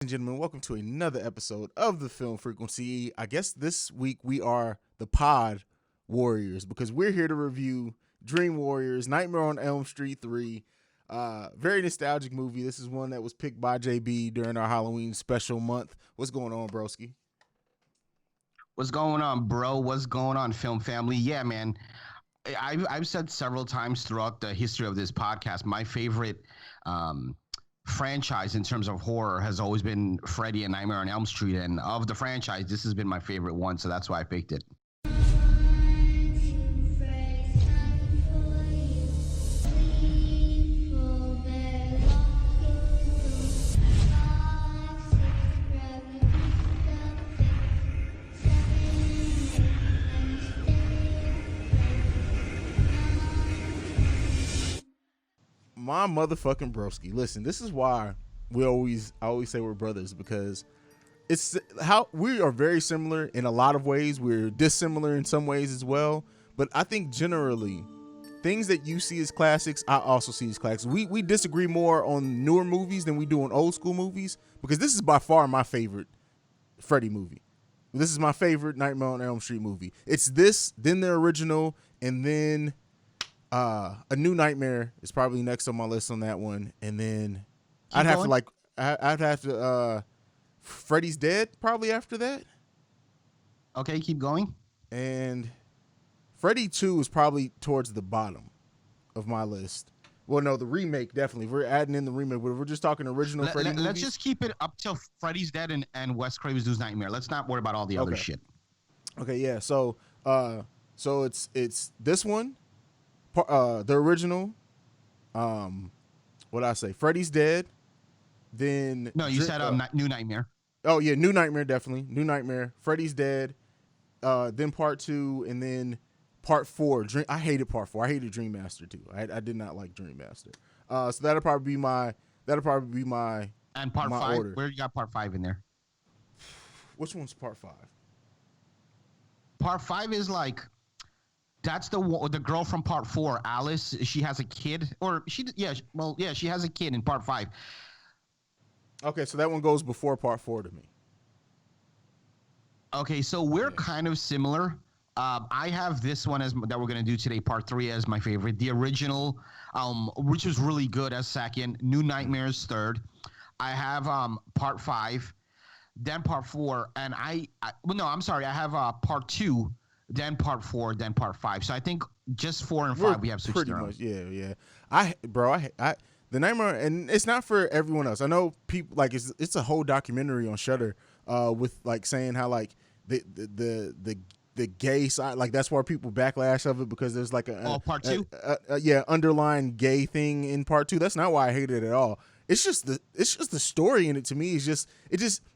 and gentlemen, welcome to another episode of the Film Frequency. I guess this week we are the Pod Warriors because we're here to review Dream Warriors, Nightmare on Elm Street 3. Very nostalgic movie. This is one that was picked by JB during our Halloween special month. What's going on, broski? What's going on, bro? What's going on, film family? Yeah, man. I've said several times throughout the history of this podcast, my favorite franchise in terms of horror has always been Freddy and Nightmare on Elm Street. And of the franchise, this has been my favorite one, so that's why I picked it. My motherfucking broski. Listen, this is why I always say we're brothers, because it's how we are very similar in a lot of ways. We're dissimilar in some ways as well. But I think generally, things that you see as classics, I also see as classics. We disagree more on newer movies than we do on old school movies, because this is by far my favorite Freddy movie. This is my favorite Nightmare on Elm Street movie. It's this, then the original, and then A New Nightmare is probably next on my list on that one, and then I'd have to Freddy's Dead probably after that. Okay, keep going. And Freddy 2 is probably towards the bottom of my list. Well, no, the remake definitely. We're adding in the remake, but we're just talking original Freddy movies. Let's just keep it up till Freddy's Dead and Wes Craven's New Nightmare. Let's not worry about all the other shit. Okay, yeah. So it's this one. The original, what I say, Freddy's Dead. Then no, you said New Nightmare. Oh yeah, New Nightmare, definitely. New Nightmare, Freddy's Dead, then Part 2, and then Part 4. I hated Part 4. I hated Dream Master too. I did not like Dream Master. So that'll probably be my and Part 5. Order. Where you got Part 5 in there? Which one's Part 5? Part 5 is like. That's the girl from Part 4, Alice. She has a kid, she has a kid in Part 5. Okay, so that one goes before Part 4 to me. Okay, so we're kind of similar. I have this one that we're gonna do today, Part 3, as my favorite. The original, which was really good, as second. New Nightmares third. I have Part 5, then Part 4, and I'm sorry. I have Part 2. Then Part 4, then Part 5. So I think just 4 and 5 we have switched pretty around. much, yeah. I the Nightmare, and it's not for everyone else. I know people like it's a whole documentary on Shudder, with like saying how like the gay side, like that's why people backlash of it, because there's like Part 2, underlying gay thing in Part 2. That's not why I hate it at all. It's just the story in it. To me,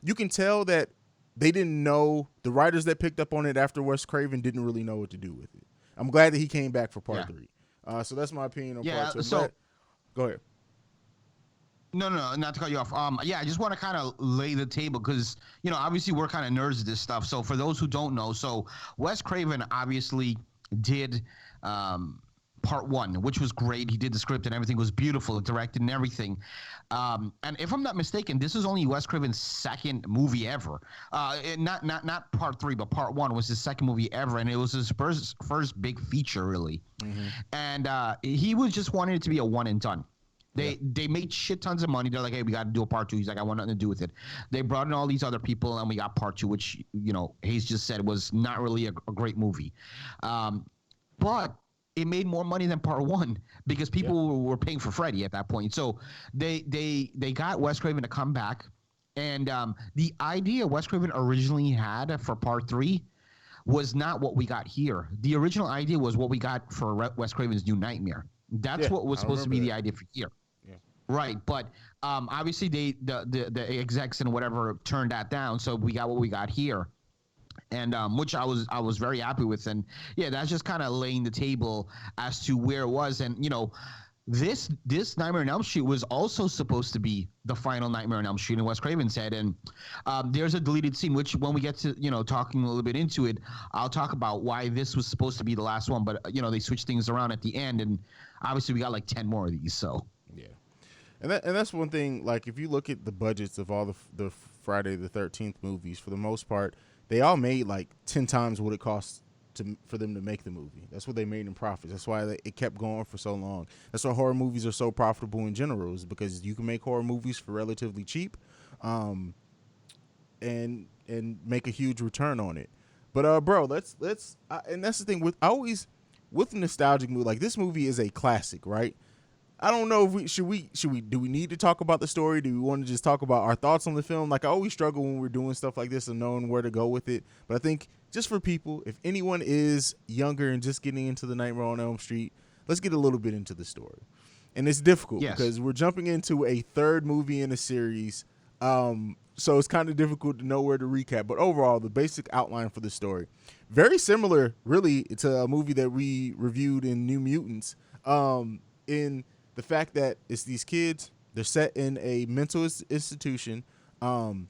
you can tell that they didn't know, the writers that picked up on it after Wes Craven didn't really know what to do with it. I'm glad that he came back for Part 3. So that's my opinion on Part 2. Go ahead. No, not to cut you off. I just want to kind of lay the table because, obviously we're kind of nerds of this stuff. So for those who don't know, so Wes Craven obviously did Part 1, which was great. He did the script and everything was beautiful, directed and everything. And if I'm not mistaken, this is only Wes Craven's second movie ever. Not Part 3, but Part 1 was his second movie ever, and it was his first big feature, really. Mm-hmm. And he was just wanting it to be a one and done. They made shit tons of money. They're like, hey, we got to do a Part 2. He's like, I want nothing to do with it. They brought in all these other people, and we got Part 2, which, Haize just said was not really a great movie. But it made more money than Part 1 because people were paying for Freddy at that point. So they got Wes Craven to come back. And the idea Wes Craven originally had for Part 3 was not what we got here. The original idea was what we got for Wes Craven's New Nightmare. That's what was supposed to be the idea for here. Yeah. Right. But obviously the execs and whatever turned that down. So we got what we got here. And which I was very happy with. And yeah, that's just kind of laying the table as to where it was. And, this Nightmare on Elm Street was also supposed to be the final Nightmare on Elm Street in Wes Craven's head. And there's a deleted scene, which when we get to, talking a little bit into it, I'll talk about why this was supposed to be the last one. But, they switched things around at the end. And obviously we got like 10 more of these. So, yeah. And that's one thing. Like if you look at the budgets of all the Friday the 13th movies, for the most part, they all made like 10 times what it costs for them to make the movie. That's what they made in profits. That's why it kept going for so long. That's why horror movies are so profitable in general, is because you can make horror movies for relatively cheap, and make a huge return on it. But bro, let's and that's the thing with with nostalgic movie, like this movie is a classic, right? I don't know if do we need to talk about the story? Do we want to just talk about our thoughts on the film? Like I always struggle when we're doing stuff like this and knowing where to go with it. But I think just for people, if anyone is younger and just getting into the Nightmare on Elm Street, let's get a little bit into the story. And it's difficult because we're jumping into a third movie in a series. So it's kind of difficult to know where to recap. But overall, the basic outline for the story, very similar really to a movie that we reviewed in New Mutants, in the fact that it's these kids, they're set in a mental institution, and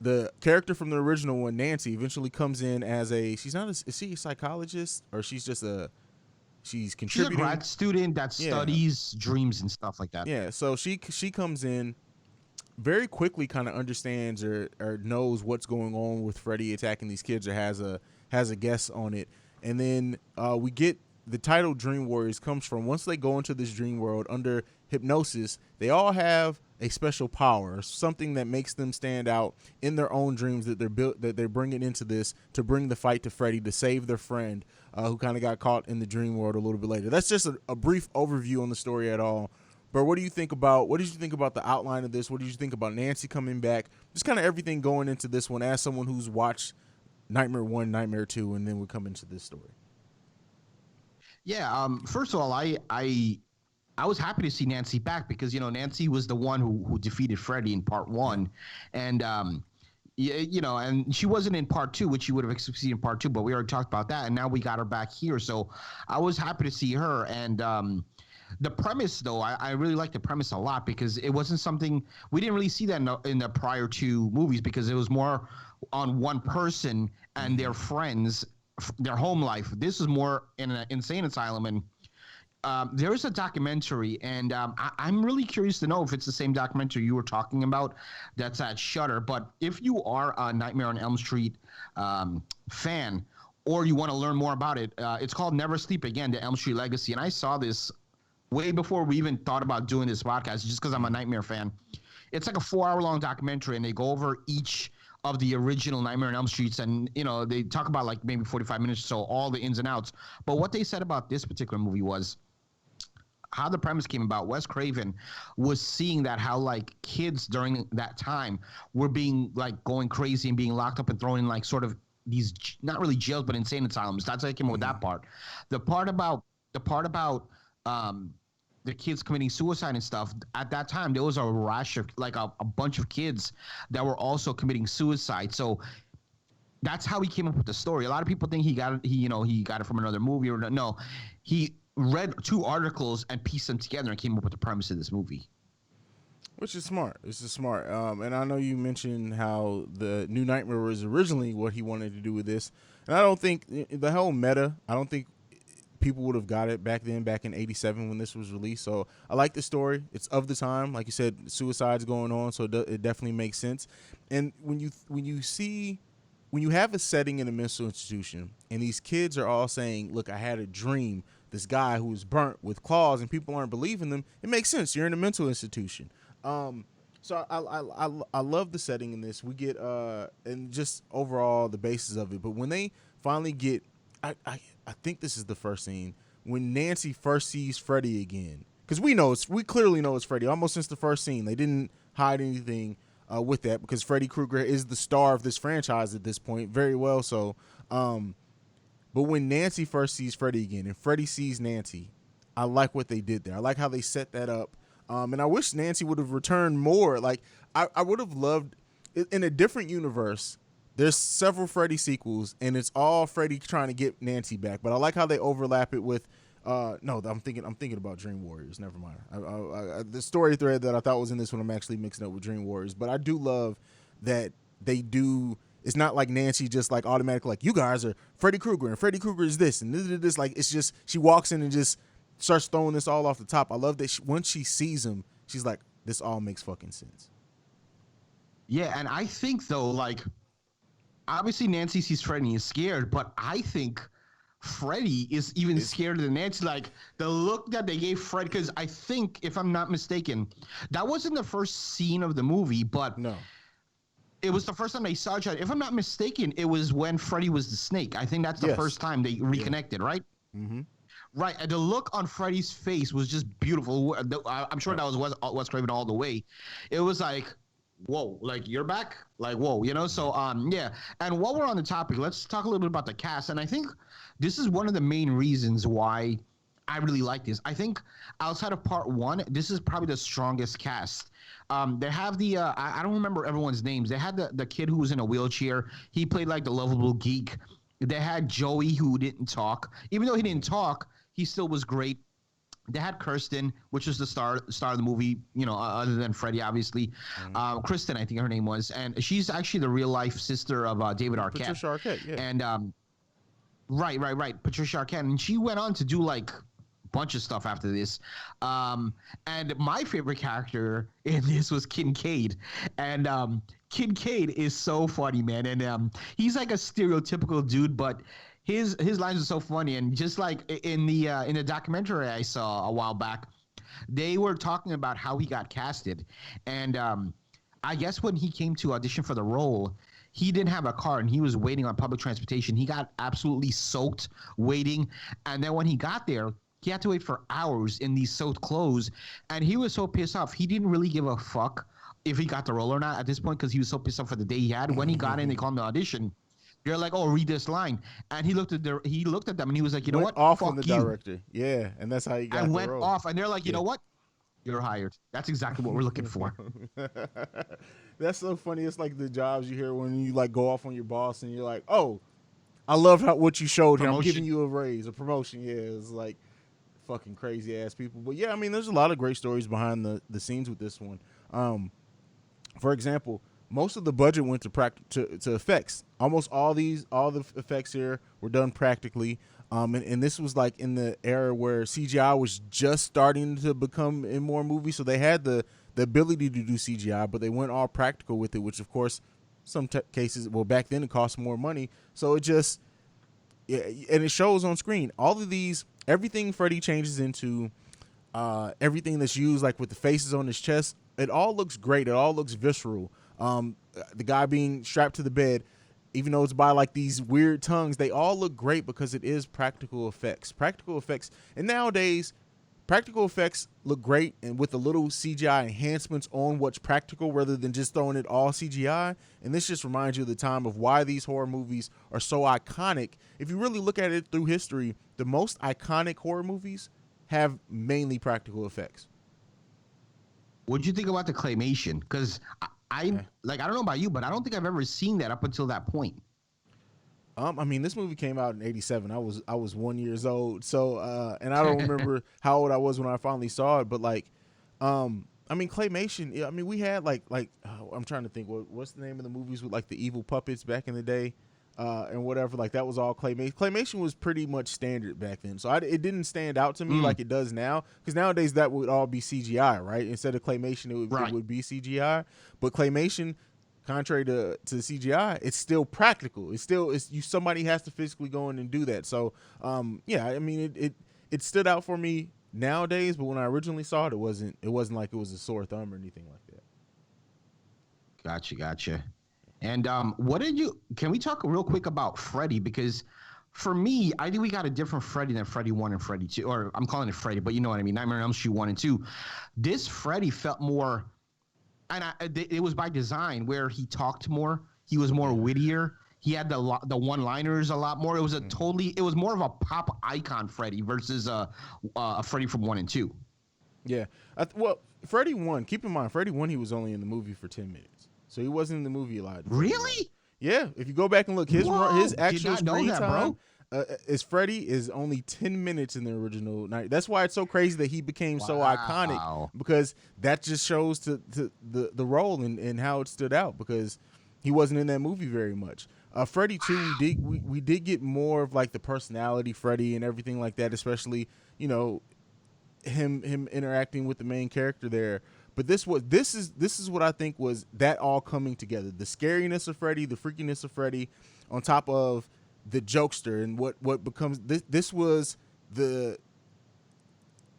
the character from the original one, Nancy, eventually comes in as is she a psychologist, or she's contributing? She's a grad student that studies dreams and stuff like that. Yeah, so she comes in, very quickly kind of understands or knows what's going on with Freddy attacking these kids, or has a guess on it. And then we get the title Dream Warriors comes from, once they go into this dream world under hypnosis, they all have a special power, something that makes them stand out in their own dreams, that they're bringing into this to bring the fight to Freddy, to save their friend who kind of got caught in the dream world a little bit later. That's just a brief overview on the story at all. But what did you think about the outline of this? What did you think about Nancy coming back? Just kind of everything going into this one as someone who's watched Nightmare 1, Nightmare 2, and then we come into this story. Yeah, first of all, I was happy to see Nancy back because, Nancy was the one who defeated Freddy in part 1. And, and she wasn't in part 2, which you would have expected to see in part 2, but we already talked about that. And now we got her back here. So I was happy to see her. And the premise, though, I really like the premise a lot because it wasn't something – we didn't really see that in the prior 2 movies because it was more on one person and their friends – their home life. This is more in an insane asylum, and there is a documentary, and I'm really curious to know if it's the same documentary you were talking about that's at Shudder. But if you are a Nightmare on Elm Street fan, or you want to learn more about it, it's called Never Sleep Again: The Elm Street Legacy. And I saw this way before we even thought about doing this podcast, just because I'm a Nightmare fan. It's like a 4-hour-long documentary, and they go over each of the original Nightmare on Elm Streets, and they talk about like maybe 45 minutes or so, all the ins and outs. But what they said about this particular movie was how the premise came about. Wes Craven was seeing that how like kids during that time were being like going crazy and being locked up and thrown in like sort of these not really jails but insane asylums. That's how I came up with that part. The part about the kids committing suicide and stuff, at that time there was a rash of like a bunch of kids that were also committing suicide. So that's how he came up with the story. A lot of people think he got it from another movie or no. He read 2 articles and pieced them together and came up with the premise of this movie. Which is smart. This is smart. And I know you mentioned how the New Nightmare was originally what he wanted to do with this. And I don't think the whole meta, I don't think people would have got it back then, back in have when this was released. So I like the story. It's of the time. Like you said, suicide's going on, so it definitely makes sense. And when you have a setting in a mental institution and these kids are all saying, look, I had a dream, this guy who was burnt with claws, and people aren't believing them, it makes sense. You're in a mental institution. So I love the setting in this. We get and just overall the basis of it. But when they finally get, I think this is the first scene when Nancy first sees Freddy again, because we clearly know it's Freddy almost since the first scene. They didn't hide anything with that because Freddy Krueger is the star of this franchise at this point, very well so. But when Nancy first sees Freddy again and Freddy sees Nancy, I like what they did there. I like how they set that up. And I wish Nancy would have returned more. Like I would have loved in a different universe. There's several Freddy sequels, and it's all Freddy trying to get Nancy back. But I like how they overlap it with. No, I'm thinking about Dream Warriors. Never mind. The story thread that I thought was in this one, I'm actually mixing up with Dream Warriors. But I do love that they do. It's not like Nancy just like automatically like you guys are Freddy Krueger and Freddy Krueger is this and this. Like it's just she walks in and just starts throwing this all off the top. I love that once she sees him, she's like, this all makes fucking sense. Yeah, and I think though, like, obviously Nancy sees Freddy and is scared, but I think Freddy is even scared than Nancy. Like the look that they gave Fred, because I think, if I'm not mistaken, that wasn't the first scene of the movie, but no, it was the first time they saw each other. If I'm not mistaken, it was when Freddy was the snake. I think that's the first time they reconnected, right? Mm-hmm. Right, and the look on Freddy's face was just beautiful. I'm sure that was Wes Craven all the way. It was like, whoa, like you're back, like whoa, you know. So yeah. And while we're on the topic, let's talk a little bit about the cast. And I think this is one of the main reasons why I really like this. I think outside of part one, this is probably the strongest cast. They have the I don't remember everyone's names. They had the kid who was in a wheelchair. He played like the lovable geek. They had Joey, who didn't talk. Even though he didn't talk, he still was great. They had Kirsten, which was the star of the movie, you know, other than Freddy, obviously. Kristen, I think her name was. And she's actually the real-life sister of David Arquette. Patricia Arquette, yeah. And, right. Patricia Arquette. And she went on to do, like, a bunch of stuff after this. And my favorite character in this was Kincaid. And Kincaid is so funny, man. And he's like a stereotypical dude, but his lines are so funny. And just like in the documentary I saw a while back, they were talking about how he got casted. And I guess when he came to audition for the role, he didn't have a car and he was waiting on public transportation. He got absolutely soaked waiting. And then when he got there, he had to wait for hours in these soaked clothes. And he was so pissed off. He didn't really give a fuck if he got the role or not at this point, because he was so pissed off for the day he had. When he got in, they called him to audition. They're like, "Oh, read this line," and he looked at them and he was like, "You know what? Off Fuck on the you." director, yeah, and that's how he got. And the went role. off, and they're like, "You know what? You're hired." That's exactly what we're looking for. That's so funny. It's like the jobs you hear when you like go off on your boss and you're like, "Oh, I love what you showed here. I'm giving you a raise, a promotion." Yeah, it's like fucking crazy ass people. But yeah, I mean, there's a lot of great stories behind the scenes with this one. For example, most of the budget went to effects. Almost all the effects here were done practically. And this was like in the era where CGI was just starting to become in more movies, so they had the ability to do CGI, but they went all practical with it, which of course, some cases, well, back then it cost more money. So it just, yeah, and it shows on screen. All of these, everything Freddy changes into, everything that's used, like with the faces on his chest, it all looks great. It all looks visceral. The guy being strapped to the bed, even though it's by like these weird tongues, they all look great because it is practical effects. Practical effects, and nowadays, practical effects look great, and with a little CGI enhancements on what's practical rather than just throwing it all CGI. And this just reminds you of the time of why these horror movies are so iconic. If you really look at it through history, the most iconic horror movies have mainly practical effects. What'd you think about the claymation? Because I don't know about you, but I don't think I've ever seen that up until that point. I mean, this movie came out in '87. I was 1 year old, so and I don't remember how old I was when I finally saw it. But like, I mean, claymation. Yeah, I mean, we had like I'm trying to think what's the name of the movies with like the evil puppets back in the day, and whatever. Like that was all claymation. Claymation was pretty much standard back then, so it didn't stand out to me like it does now. Because nowadays that would all be CGI, right? Instead of claymation, it would be CGI. But claymation, contrary to CGI, it's still practical. Somebody has to physically go in and do that. So yeah, I mean it stood out for me nowadays, but when I originally saw it, it wasn't like it was a sore thumb or anything like that. Gotcha. And can we talk real quick about Freddy? Because for me, I think we got a different Freddy than Freddy 1 and Freddy 2, or I'm calling it Freddy, but you know what I mean, Nightmare on Elm Street 1 and 2. This Freddy felt more, and it was by design, where he talked more, he was more wittier, he had the one-liners a lot more. It was it was more of a pop icon Freddy versus a Freddy from 1 and 2. Yeah. Well, Freddy 1, keep in mind, Freddy 1, he was only in the movie for 10 minutes. So he wasn't in the movie a lot. Really? Yeah. If you go back and look, his actual screen time is Freddy is only 10 minutes in the original night. That's why it's so crazy that he became so iconic, because that just shows to the role and how it stood out, because he wasn't in that movie very much. Freddy 2, we did get more of like the personality Freddy and everything like that, especially, you know, him interacting with the main character there. But this is what I think was that all coming together. The scariness of Freddy, the freakiness of Freddy, on top of the jokester, and what becomes this was the,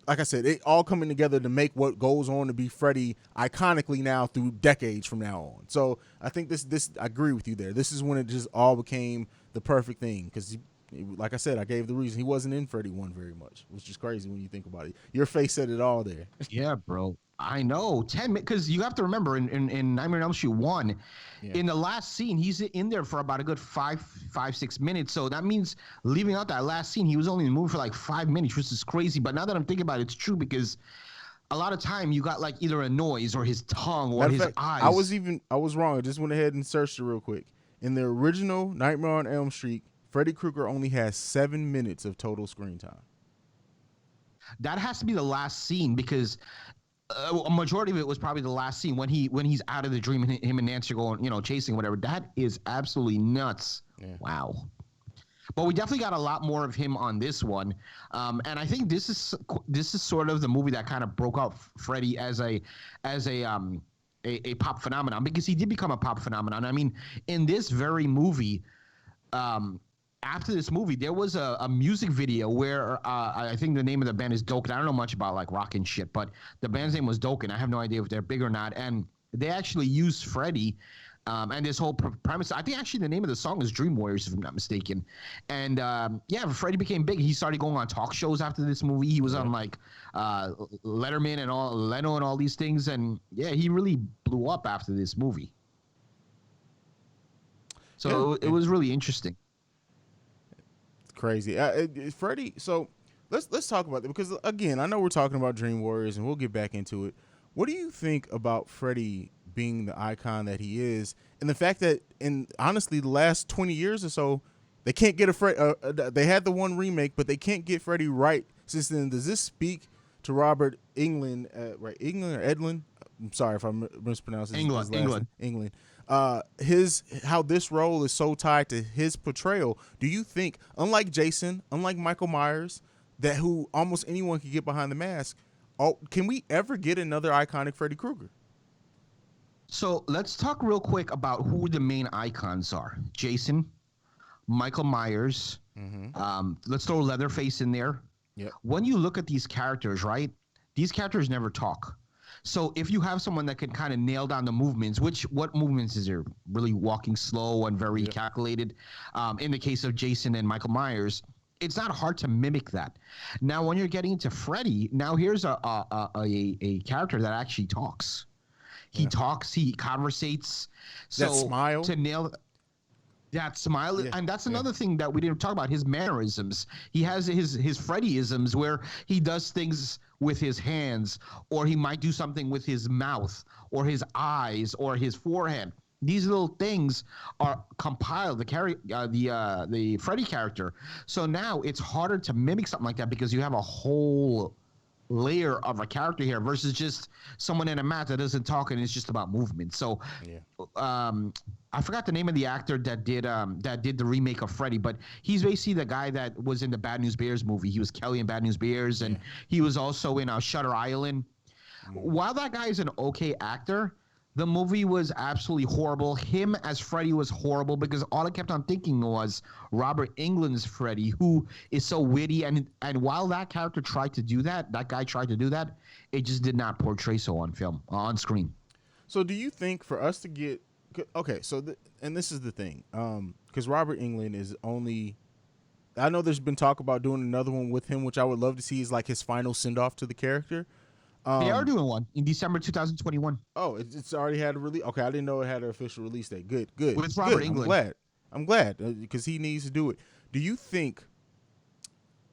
like I said, it all coming together to make what goes on to be Freddy iconically now through decades from now on. So I think this I agree with you there. This is when it just all became the perfect thing, because like I said, I gave the reason he wasn't in Freddy 1 very much, which is crazy when you think about it. Your face said it all there. Yeah, bro. I know. 10 minutes, because you have to remember in Nightmare on Elm Street 1, in the last scene, he's in there for about a good 6 minutes. So that means leaving out that last scene, he was only in the movie for like 5 minutes, which is crazy. But now that I'm thinking about it, it's true, because a lot of time you got like either a noise or his tongue or his eyes. I was wrong. I just went ahead and searched it real quick. In the original Nightmare on Elm Street, Freddy Krueger only has 7 minutes of total screen time. That has to be the last scene, because a majority of it was probably the last scene when he's out of the dream and him and Nancy are going, chasing whatever. That is absolutely nuts. Yeah. Wow. But we definitely got a lot more of him on this one, and I think this is sort of the movie that kind of broke out Freddy as a pop phenomenon, because he did become a pop phenomenon. I mean, in this very movie, after this movie, there was a music video where I think the name of the band is Dokken. I don't know much about like rock and shit, but the band's name was Dokken. I have no idea if they're big or not. And they actually used Freddy and this whole premise. I think actually the name of the song is Dream Warriors, if I'm not mistaken. And Freddy became big. He started going on talk shows after this movie. He was on like Letterman and Leno and all these things. And yeah, he really blew up after this movie. So it was really interesting. Crazy. Freddy, so let's talk about that, because again, I know we're talking about Dream Warriors and we'll get back into it. What do you think about Freddy being the icon that he is, and the fact that in honestly the last 20 years or so they can't get a Freddy, they had the one remake, but they can't get Freddy right since then? Does this speak to Robert Englund, right? Englund or Edlund? I'm sorry if I'm mispronouncing his last name. Englund. How this role is so tied to his portrayal. Do you think, unlike Jason, unlike Michael Myers, that who almost anyone can get behind the mask, can we ever get another iconic Freddy Krueger? So let's talk real quick about who the main icons are. Jason, Michael Myers. Let's throw Leatherface in there. Yep. When you look at these characters, right? These characters never talk. So if you have someone that can kind of nail down the movements, what movements is there? Really walking slow and very calculated. In the case of Jason and Michael Myers, it's not hard to mimic that. Now, when you're getting into Freddy, now here's a character that actually talks. He talks, he conversates. So that smile. To nail that smile, and that's another thing that we didn't talk about, his mannerisms. He has his Freddyisms where he does things with his hands, or he might do something with his mouth or his eyes or his forehead. These little things are compiled the Freddy character. So now it's harder to mimic something like that, because you have a whole layer of a character here versus just someone in a mask that doesn't talk and it's just about movement. So I forgot the name of the actor that did the remake of Freddy, but he's basically the guy that was in the Bad News Bears movie. He was Kelly in Bad News Bears, and he was also in Shutter Island. While that guy is an okay actor, the movie was absolutely horrible. Him as Freddy was horrible, because all I kept on thinking was Robert Englund's Freddy, who is so witty. And while that character tried to do that guy tried to do that, it just did not portray so on screen. So do you think for us to get – okay, so and this is the thing, because Robert Englund is only – I know there's been talk about doing another one with him, which I would love to see, is like his final send-off to the character. They are doing one in December 2021. Oh, it's already had a release. Okay, I didn't know it had an official release date. Good. With Robert Englund. I'm glad because he needs to do it. Do you think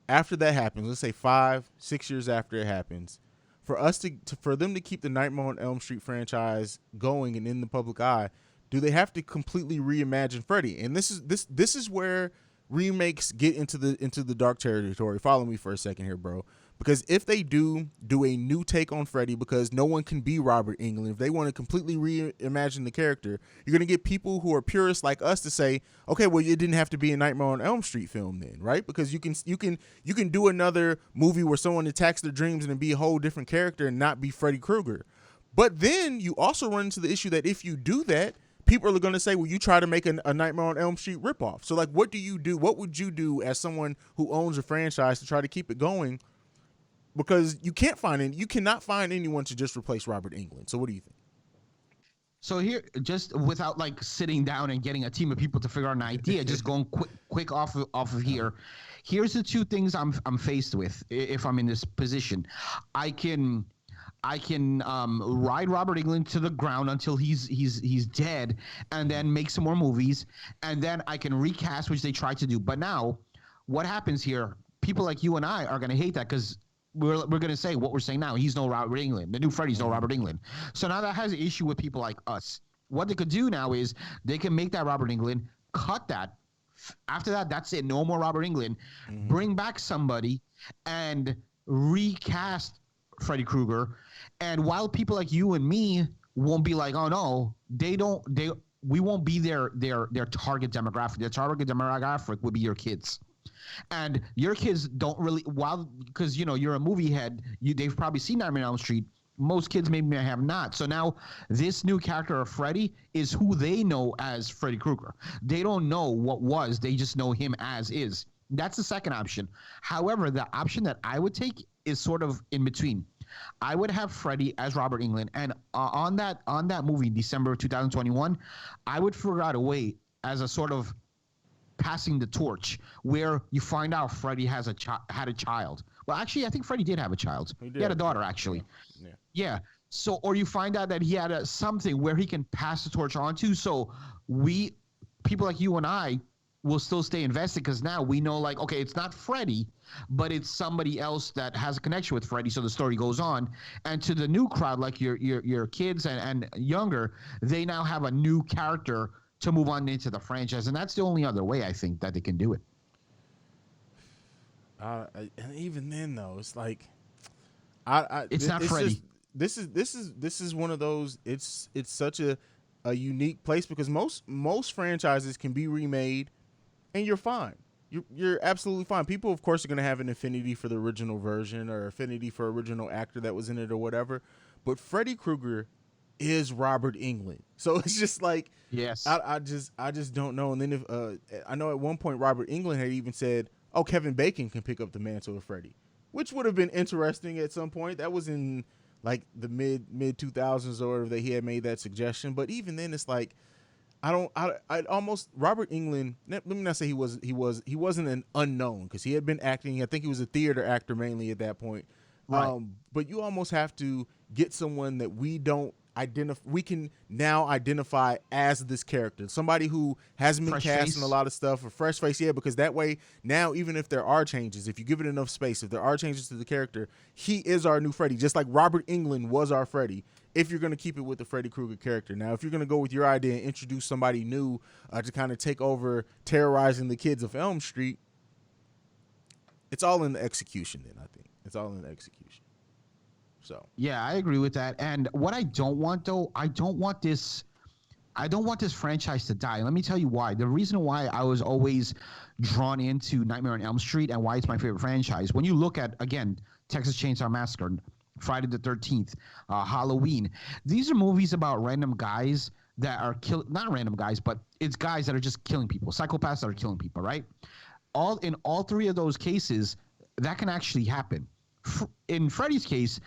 after that happens, let's say 5-6 years after it happens, for us for them to keep the Nightmare on Elm Street franchise going and in the public eye, do they have to completely reimagine Freddy? And this is where remakes get into the dark territory. Follow me for a second here, bro. Because if they do a new take on Freddy, because no one can be Robert Englund, if they want to completely reimagine the character, you're going to get people who are purists like us to say, okay, well, it didn't have to be a Nightmare on Elm Street film then, right? Because you can do another movie where someone attacks their dreams and then be a whole different character and not be Freddy Krueger. But then you also run into the issue that if you do that, people are going to say, well, you try to make a Nightmare on Elm Street ripoff. So, like, what do you do? What would you do as someone who owns a franchise to try to keep it going? Because you cannot find anyone to just replace Robert Englund. So what do you think? So here, just without like sitting down and getting a team of people to figure out an idea, just going quick off of here. Here's the two things I'm faced with if I'm in this position. I can ride Robert Englund to the ground until he's dead, and then make some more movies, and then I can recast, which they tried to do. But now, what happens here? People like you and I are gonna hate that because we're going to say what we're saying now. He's no Robert Englund. The new Freddy's no Robert Englund. So now that has an issue with people like us. What they could do now is they can make that Robert Englund, cut that. After that, that's it. No more Robert Englund. Mm-hmm. Bring back somebody and recast Freddy Krueger. And while people like you and me won't be like, oh no, we won't be their target demographic. Their target demographic would be your kids. And your kids don't really, because you're a movie head, they've probably seen Nightmare on Elm Street. Most kids maybe have not. So now this new character of Freddy is who they know as Freddy Krueger. They don't know what was. They just know him as is. That's the second option. However, the option that I would take is sort of in between. I would have Freddy as Robert Englund, and on that movie, December of 2021, I would figure out a way as a sort of passing the torch where you find out Freddy had a child. Well, actually, I think Freddy did have a child. He had a daughter, actually. Yeah. So, or you find out that he had something where he can pass the torch on to. So people like you and I will still stay invested because now we know, like, okay, it's not Freddy, but it's somebody else that has a connection with Freddy. So the story goes on. And to the new crowd, like your kids and younger, they now have a new character to move on into the franchise, and that's the only other way I think that they can do it. And even then, though, it's like, it's not Freddy. This is one of those. It's such a unique place because most franchises can be remade, and you're fine. You're absolutely fine. People, of course, are going to have an affinity for the original version or affinity for original actor that was in it or whatever, but Freddy Krueger is Robert Englund. So it's just like, yes, I just don't know. And then if I know at one point Robert Englund had even said, oh, Kevin Bacon can pick up the mantle of Freddy, which would have been interesting at some point. That was in like the mid 2000s or whatever that he had made that suggestion. But even then, it's like, I almost Robert Englund. Let me not say he wasn't an unknown because he had been acting. I think he was a theater actor mainly at that point. Right. But you almost have to get someone that we can now identify as this character, somebody who hasn't been cast in a lot of stuff, a fresh face, because that way now, even if there are changes, if you give it enough space, if there are changes to the character, he is our new Freddy, just like Robert Englund was our Freddy, if you're going to keep it with the Freddy Krueger character. Now, if you're going to go with your idea and introduce somebody new to kind of take over terrorizing the kids of Elm Street, it's all in the execution then, I think. It's all in the execution. So yeah, I agree with that. And what I don't want, though, I don't want this franchise to die. Let me tell you why. The reason why I was always drawn into Nightmare on Elm Street and why it's my favorite franchise. When you look at, again, Texas Chainsaw Massacre, Friday the 13th, Halloween, these are movies about random guys that are not random guys, but it's guys that are just killing people, psychopaths that are killing people, right? In all three of those cases, that can actually happen. In Freddy's case,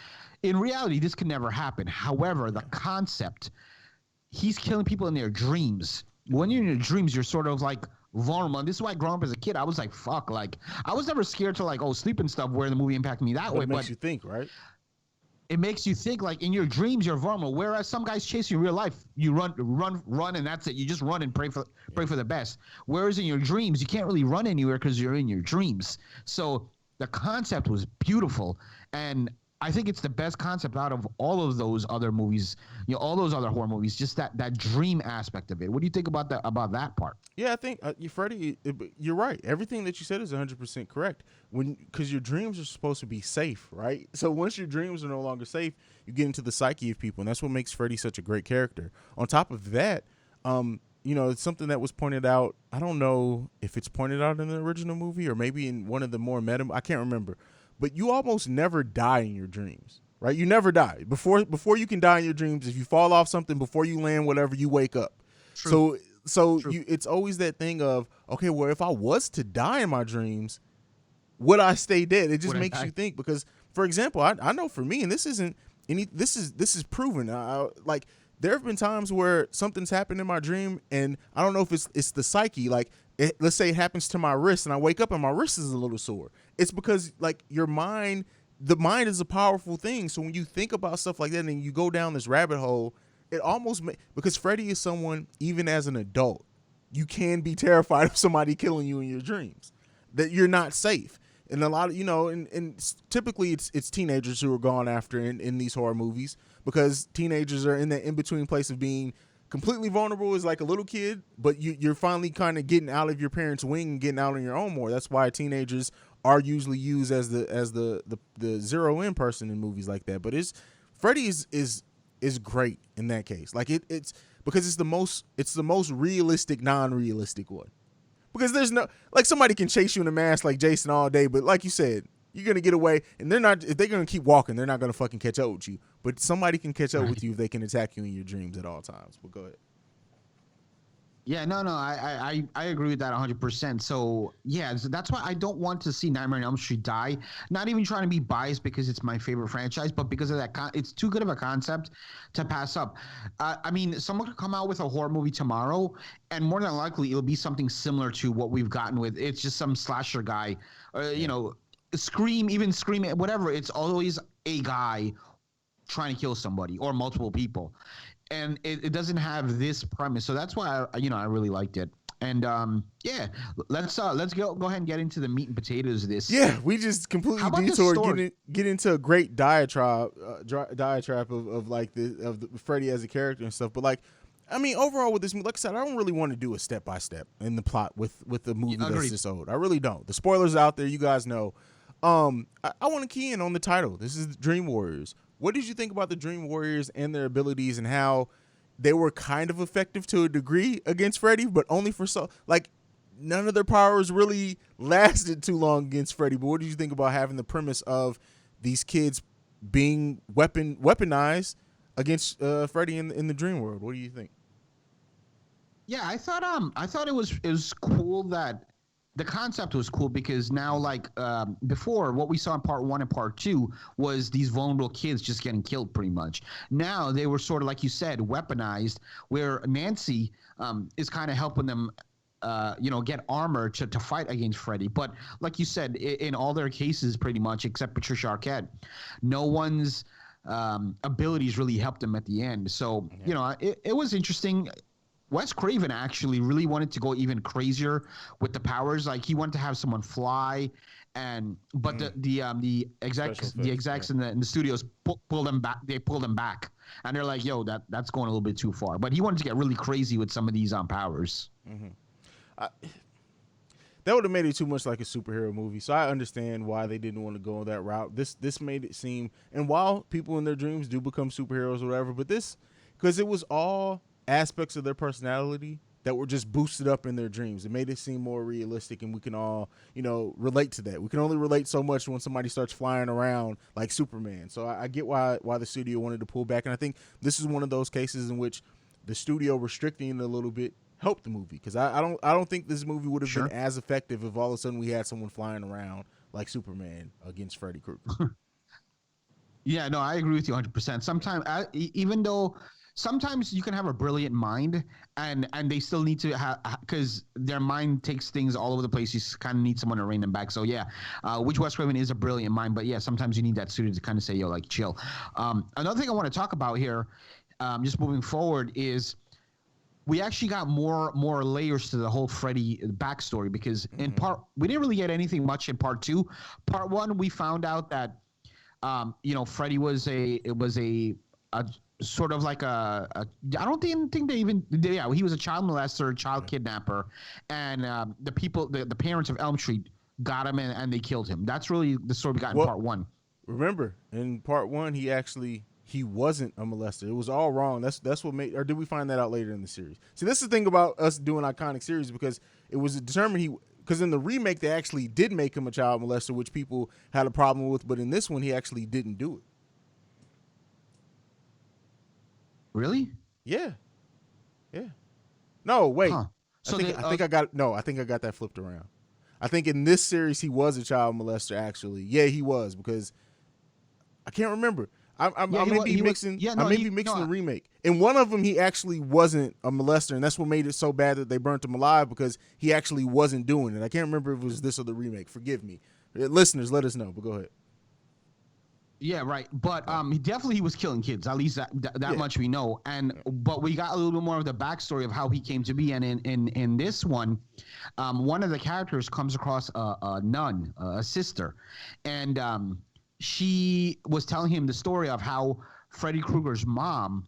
in reality, this can never happen. However, the concept, he's killing people in their dreams. When you're in your dreams, you're sort of like vulnerable. And this is why growing up as a kid, I was like, fuck. Like, I was never scared to like, sleep and stuff where the movie impacted me that way. It makes you think, right? It makes you think, like, in your dreams, you're vulnerable. Whereas some guys chase you in real life. You run, and that's it. You just run and pray for the best. Whereas in your dreams, you can't really run anywhere because you're in your dreams. So the concept was beautiful. And I think it's the best concept out of all of those other movies, all those other horror movies. Just that dream aspect of it. What do you think about that part? Yeah, I think Freddie, you're right. Everything that you said is 100% correct. Because your dreams are supposed to be safe, right? So once your dreams are no longer safe, you get into the psyche of people, and that's what makes Freddie such a great character. On top of that, it's something that was pointed out. I don't know if it's pointed out in the original movie or maybe in one of the more meta. I can't remember, but you almost never die in your dreams, right? You never die before you can die in your dreams. If you fall off something before you land, whatever, you wake up. True. So it's always that thing of, okay, well, if I was to die in my dreams, would I stay dead? It just makes you think, because, for example, I know for me, and this isn't any, this is proven. Like, there have been times where something's happened in my dream, and I don't know if it's the psyche. Like, let's say it happens to my wrist, and I wake up and my wrist is a little sore. It's because, like, the mind is a powerful thing. So when you think about stuff like that and you go down this rabbit hole, it almost because Freddy is someone, even as an adult, you can be terrified of somebody killing you in your dreams, that you're not safe. And a lot of, and typically it's teenagers who are gone after in these horror movies, because teenagers are in that in-between place of being completely vulnerable as like a little kid, but you're finally kind of getting out of your parents' wing and getting out on your own more. That's why teenagers are usually used as the zero-in person in movies like that. But Freddy is great in that case. Like it's because it's the most realistic, non-realistic one. Because there's no, like, somebody can chase you in a mask like Jason all day, but like you said, you're gonna get away, and if they're gonna keep walking, they're not gonna fucking catch up with you. But somebody can catch up with you if they can attack you in your dreams at all times. But go ahead. Yeah, no, I agree with that 100%. So, yeah, that's why I don't want to see Nightmare on Elm Street die. Not even trying to be biased because it's my favorite franchise, but because of that, it's too good of a concept to pass up. I mean, someone could come out with a horror movie tomorrow, and more than likely, it'll be something similar to what we've gotten with. It's just some slasher guy, Scream, whatever. It's always a guy trying to kill somebody or multiple people. And it doesn't have this premise, so that's why I really liked it. And let's go ahead and get into the meat and potatoes of this. Yeah, we just completely detoured, get into a great diatribe of like the Freddy as a character and stuff. But like, I mean, overall with this movie, like I said, I don't really want to do a step by step in the plot with the movie that's this old. I really don't. The spoilers out there, you guys know. I want to key in on the title. This is Dream Warriors. What did you think about the Dream Warriors and their abilities and how they were kind of effective to a degree against Freddy, but only for none of their powers really lasted too long against Freddy. But what did you think about having the premise of these kids being weaponized against Freddy in the dream world? What do you think? Yeah, I thought it was cool that the concept was cool, because now, like, before, what we saw in part 1 and part 2 was these vulnerable kids just getting killed pretty much. Now they were sort of, like you said, weaponized, where Nancy is kind of helping them get armor to fight against Freddy. But like you said, in all their cases, pretty much, except Patricia Arquette, no one's abilities really helped them at the end. So, it was interesting. Wes Craven actually really wanted to go even crazier with the powers. Like, he wanted to have someone fly, but the execs in the studios pull them back. They pull them back, and they're like, "Yo, that's going a little bit too far." But he wanted to get really crazy with some of these powers. Mm-hmm. That would have made it too much like a superhero movie. So I understand why they didn't want to go that route. This made it seem, and while people in their dreams do become superheroes or whatever, but because it was all aspects of their personality that were just boosted up in their dreams. It made it seem more realistic, and we can all, relate to that. We can only relate so much when somebody starts flying around like Superman. So I get why the studio wanted to pull back, and I think this is one of those cases in which the studio restricting it a little bit helped the movie, because I don't think this movie would have been as effective if all of a sudden we had someone flying around like Superman against Freddy Krueger. Yeah, no, I agree with you 100%. Sometimes, even though sometimes you can have a brilliant mind, and they still need to have, because their mind takes things all over the place. You kind of need someone to rein them back. So yeah, which Wes Craven is a brilliant mind, but yeah, sometimes you need that studio to kind of say, yo, like, chill. Another thing I want to talk about here, just moving forward, is we actually got more layers to the whole Freddy backstory, because in we didn't really get anything much in part 2. Part 1, we found out that Freddy was a sort of like a I don't think they even yeah, he was a child molester, child kidnapper, and the parents of Elm Street got him and they killed him. That's really the story we got in part 1. Remember, in part 1, he wasn't a molester. It was all wrong. That's what made, or did we find that out later in the series? See, this is the thing about us doing iconic series, because it was determined because in the remake they actually did make him a child molester, which people had a problem with, but in this one he actually didn't do it. Really? Yeah. No, wait. Huh. I think I got that flipped around. I think in this series he was a child molester. Actually, yeah, he was, because I can't remember. I may be mixing the remake. In one of them, he actually wasn't a molester, and that's what made it so bad that they burnt him alive, because he actually wasn't doing it. I can't remember if it was this or the remake. Forgive me, listeners. Let us know. But go ahead. Yeah, right. But he was killing kids. At least that much we know. But we got a little bit more of the backstory of how he came to be. And in this one, one of the characters comes across a nun, a sister, and she was telling him the story of how Freddy Krueger's mom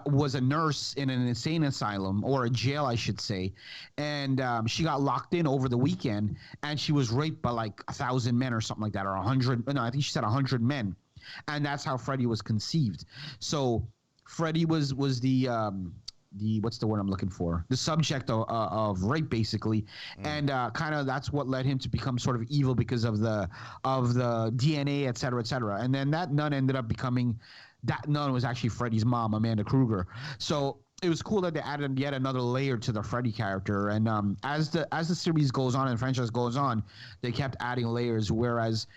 was a nurse in an insane asylum, or a jail, I should say, and she got locked in over the weekend, and she was raped by like 1,000 men or something like that, or 100. No, I think she said 100 men, and that's how Freddy was conceived. So Freddy was the what's the word I'm looking for? The subject of rape, basically, and kind of that's what led him to become sort of evil because of the DNA, et cetera, et cetera. And then that nun ended up becoming. That nun was actually Freddy's mom, Amanda Krueger. So it was cool that they added yet another layer to the Freddy character. And as the series goes on and the franchise goes on, they kept adding layers. Whereas,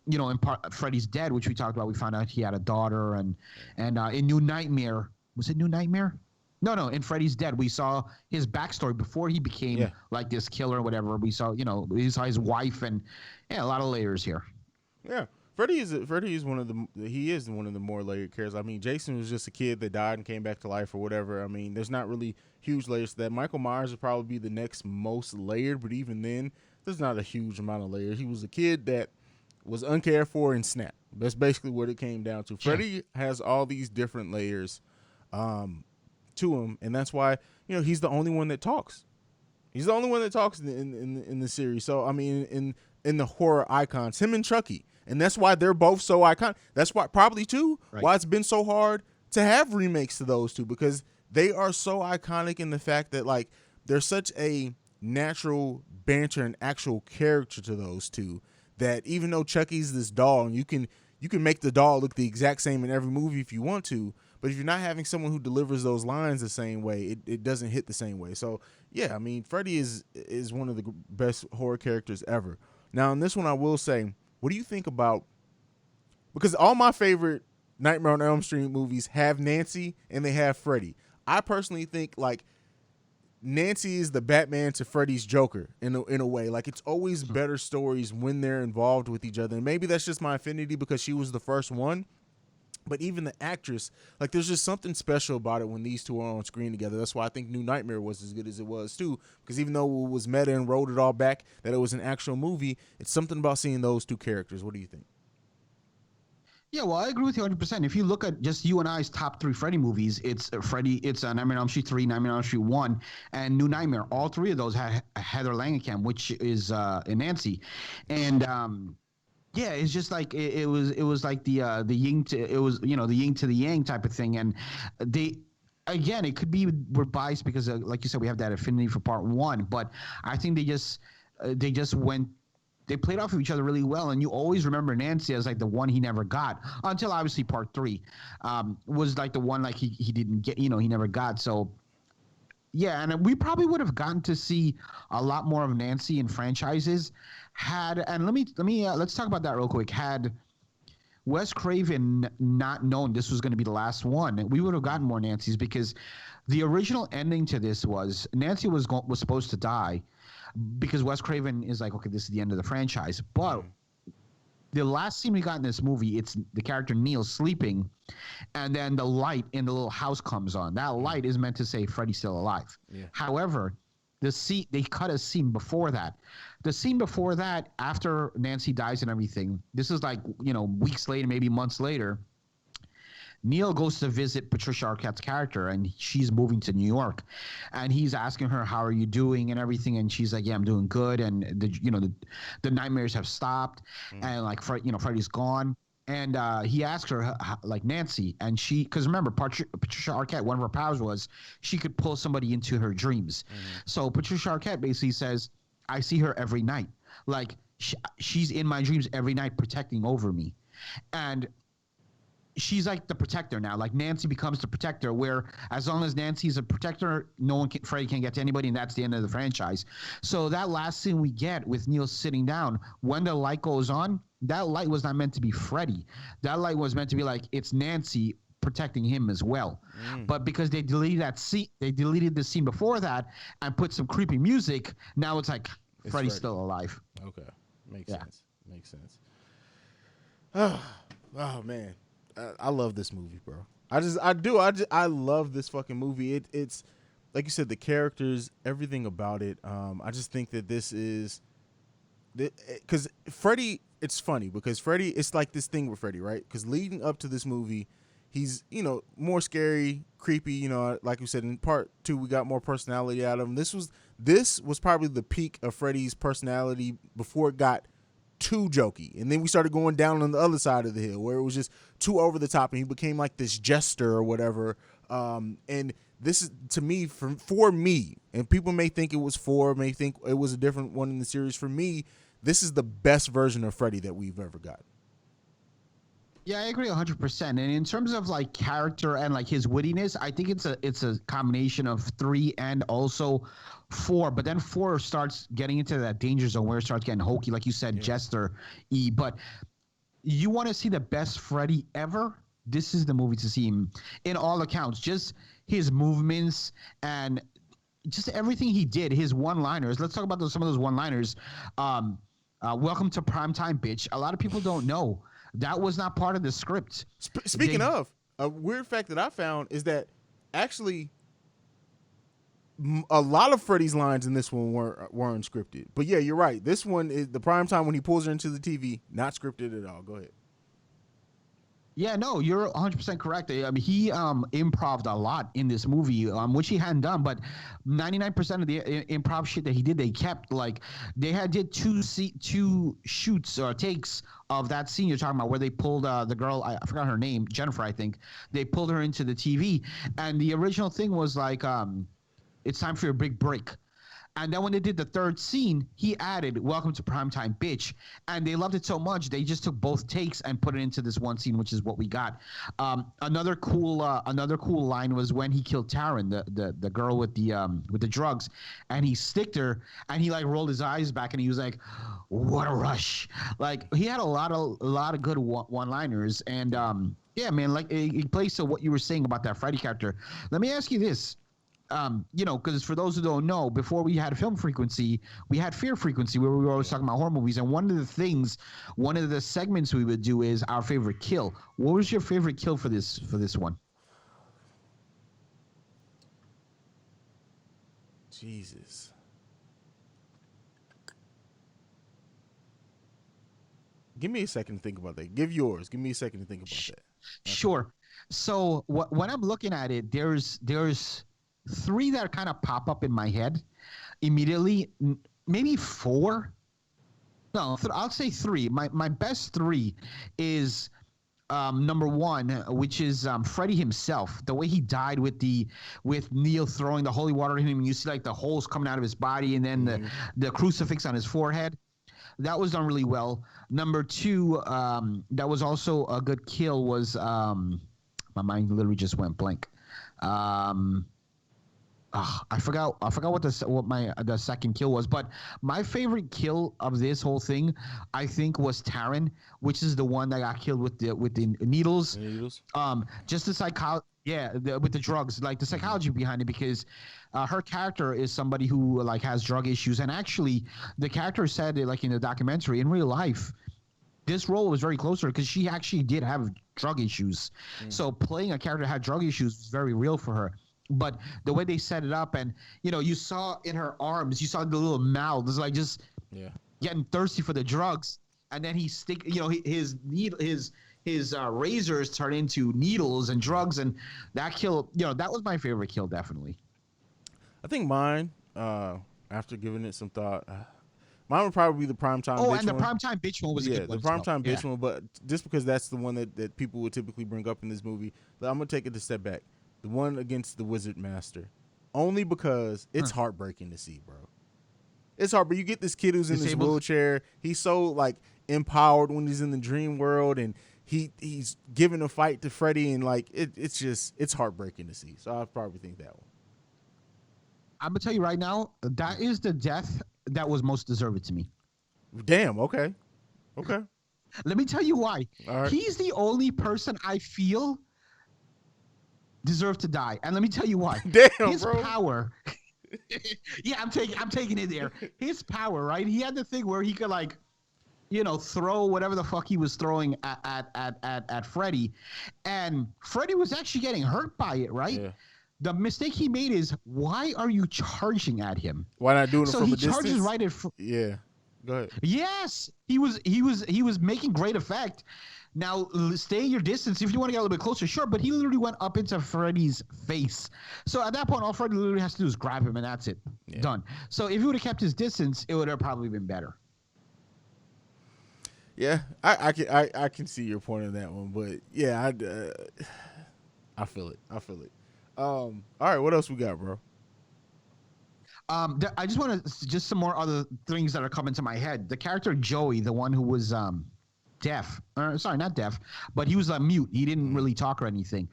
in part Freddy's Dead, which we talked about, we found out he had a daughter. And in New Nightmare, was it New Nightmare? No. In Freddy's Dead, we saw his backstory before he became like this killer or whatever. We saw his wife, and a lot of layers here. Yeah. Freddy is one of the more layered characters. I mean, Jason was just a kid that died and came back to life or whatever. I mean, there's not really huge layers to that. Michael Myers would probably be the next most layered, but even then, there's not a huge amount of layers. He was a kid that was uncared for and snapped. That's basically what it came down to. Freddy has all these different layers to him, and that's why he's the only one that talks. He's the only one that talks in the series. So I mean, in the horror icons, him and Chucky. And that's why they're both so iconic. That's why probably too why it's been so hard to have remakes to those two, because they are so iconic in the fact that like there's such a natural banter and actual character to those two that even though Chucky's this doll, and you can make the doll look the exact same in every movie if you want to, but if you're not having someone who delivers those lines the same way, it doesn't hit the same way. So yeah, I mean, Freddy is one of the best horror characters ever. Now in this one, I will say, what do you think about, because all my favorite Nightmare on Elm Street movies have Nancy and they have Freddy. I personally think like Nancy is the Batman to Freddy's Joker in a way. Like it's always better stories when they're involved with each other. And maybe that's just my affinity because she was the first one. But even the actress, like there's just something special about it when these two are on screen together. That's why I think New Nightmare was as good as it was too. Because even though it was meta and rolled it all back, that it was an actual movie, it's something about seeing those two characters. What do you think? Yeah, well, I agree with you 100%. If you look at just you and I's top 3 Freddy movies, it's Nightmare on Elm Street 3, Nightmare on Elm Street 1, and New Nightmare. All 3 of those had Heather Langenkamp, which is Nancy, and yeah, it's just like it was like the yin to the yin to the yang type of thing, and again, it could be we're biased because like you said, we have that affinity for part 1, but I think they played off of each other really well, and you always remember Nancy as like the one he never got until obviously part 3 was like the one like he didn't get, he never got. So yeah, and we probably would have gotten to see a lot more of Nancy in franchises let's talk about that real quick. Had Wes Craven not known this was going to be the last one, we would have gotten more Nancys, because the original ending to this was Nancy was supposed to die, because Wes Craven is like, okay, this is the end of the franchise. But the last scene we got in this movie, it's the character Neil sleeping, and then the light in the little house comes on. That light is meant to say Freddy's still alive. Yeah. However, they cut a scene before that. The scene before that, after Nancy dies and everything, this is like, weeks later, maybe months later. Neil goes to visit Patricia Arquette's character, and she's moving to New York, and he's asking her, "How are you doing?" and everything, and she's like, "Yeah, I'm doing good," and the nightmares have stopped, and like Freddy's gone, and he asks her like Nancy, and because remember, Patricia Arquette, one of her powers was she could pull somebody into her dreams, so Patricia Arquette basically says, "I see her every night, like she's in my dreams every night, protecting over me," and she's like the protector now. Like Nancy becomes the protector, where as long as Nancy's a protector, Freddy can't get to anybody, and that's the end of the franchise. So that last scene we get with Neil sitting down, when the light goes on, that light was not meant to be Freddy. That light was meant to be like, it's Nancy protecting him as well. But because they deleted that scene, they deleted the scene before that and put some creepy music, now it's like Freddy's still alive. Okay. Makes sense. Oh man. I love this movie, bro. I love this fucking movie. It's like you said, the characters, everything about it. I just think that this is, because Freddy. It's funny because Freddy. It's like this thing with Freddy, right? Because leading up to this movie, he's more scary, creepy. Like you said in part 2, we got more personality out of him. This was probably the peak of Freddy's personality before it got too jokey, and then we started going down on the other side of the hill where it was just too over the top, and he became like this jester or whatever. And this is, to me, for me, and people may think may think it was a different one in the series. For me, this is the best version of Freddy that we've ever got. Yeah, I agree 100%. And in terms of like character and like his wittiness, I think it's a combination of 3 and also 4. But then 4 starts getting into that danger zone where it starts getting hokey, like you said, Jester-y. But you want to see the best Freddy ever? This is the movie to see him in all accounts. Just his movements and just everything he did, his one-liners. Let's talk about some of those one-liners. Welcome to primetime, bitch. A lot of people don't know. That was not part of the script. Speaking of, a weird fact that I found is that actually a lot of Freddy's lines in this one weren't scripted. But yeah, you're right. This one is the prime time when he pulls her into the TV, not scripted at all. Go ahead. Yeah, no, you're 100% correct. I mean, he improv'd a lot in this movie, which he hadn't done, but 99% of the improv shit that he did, they kept. Like, they did two shoots or takes of that scene you're talking about where they pulled the girl, I forgot her name, Jennifer, I think. They pulled her into the TV, and the original thing was like, it's time for your big break. And then when they did the third scene, he added "Welcome to Primetime, Bitch," and they loved it so much they just took both takes and put it into this one scene, which is what we got. Another cool line was when he killed Taryn, the girl with the drugs, and he sticked her, and he like rolled his eyes back, and he was like, "What a rush!" Like he had a lot of good one-liners, and yeah, man, like it plays to what you were saying about that Freddy character. Let me ask you this. Because for those who don't know, before we had Film Frequency, we had Fear Frequency, where we were always talking about horror movies. And one of the segments we would do is our favorite kill. What was your favorite kill for this one? Jesus. Give me a second to think about that. Give yours. Give me a second to think about that. Sure. So when I'm looking at it, there's 3 that kind of pop up in my head immediately. Maybe 4. No, I'll say 3. My best 3 is number 1, which is Freddy himself. The way he died with Neil throwing the holy water at him, and you see like the holes coming out of his body, and then the crucifix on his forehead. That was done really well. Number 2, that was also a good kill, was my mind literally just went blank. I forgot what the second kill was, but my favorite kill of this whole thing, I think, was Taryn, which is the one that got killed with the needles. Just the psychology, with the drugs, like the psychology behind it, because her character is somebody who like has drug issues, and actually, the character said it, like in the documentary, in real life, this role was very close to her because she actually did have drug issues. So playing a character that had drug issues was very real for her. but the way they set it up, and you saw in her arms, you saw the little mouths, like just Yeah. getting thirsty for the drugs, and then he stick, his needle, his razors turn into needles and drugs, and that kill, that was my favorite kill, definitely. I think mine, after giving it some thought, mine would probably be the primetime bitch And the one. primetime bitch one was a good one. The primetime bitch one, but just because that's the one that people would typically bring up in this movie, I'm gonna take it a step back. The one against the Wizard Master, only because it's heartbreaking to see, bro. It's hard, but you get this kid who's in this wheelchair. He's so like empowered when he's in the dream world, and he's giving a fight to Freddy, and like it's heartbreaking to see. So I probably think that one. I'm gonna tell you right now, that is the death that was most deserved to me. Damn. Okay. Let me tell you why. All right. He's the only person I feel deserved to die, and let me tell you why. Damn, his bro. Power. Yeah, I'm taking it there. His power, right? He had the thing where he could like, throw whatever the fuck he was throwing at Freddy, and Freddy was actually getting hurt by it, right? Yeah. The mistake he made is, why are you charging at him? Why not doing it from a distance? So he charges right at. Yeah. Go ahead. Yes, he was making great effect. Now, stay your distance. If you want to get a little bit closer, sure. But he literally went up into Freddy's face. So at that point, all Freddy literally has to do is grab him, and that's it. Yeah. Done. So if he would have kept his distance, it would have probably been better. Yeah, I can see your point on that one, but yeah, I feel it. All right, what else we got, bro? I just want to just some more other things that are coming to my head. The character Joey, the one who was deaf. Sorry, not deaf, but he was mute. He didn't really talk or anything.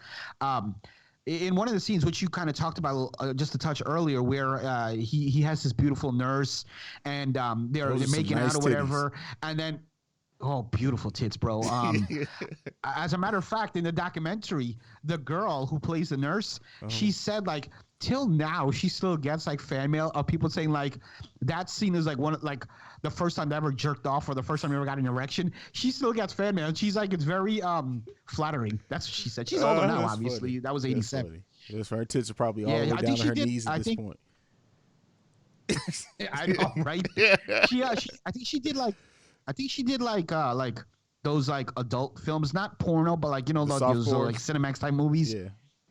In one of the scenes, which you kind of talked about just a touch earlier, where he has this beautiful nurse, and they're making out or whatever, titties. And then, oh, beautiful tits, bro. As a matter of fact, in the documentary, the girl who plays the nurse, she said like, till now, she still gets like fan mail of people saying like, that scene is like the first time they ever jerked off or the first time they ever got an erection. She still gets fan mail, and she's like, it's very flattering. That's what she said. She's older now, obviously. Funny. That was 87. That's right. Her tits are probably all the way down to her knees at this point. I know, right? I think she did like those like adult films, not porno, but like those like Cinemax type movies.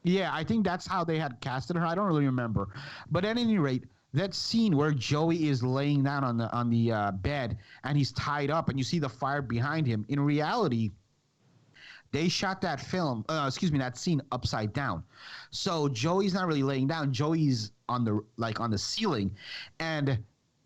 Yeah, I think that's how they had casted her. I don't really remember, but at any rate, that scene where Joey is laying down on the bed and he's tied up, and you see the fire behind him. In reality, they shot that that scene upside down. So Joey's not really laying down. Joey's on the ceiling, and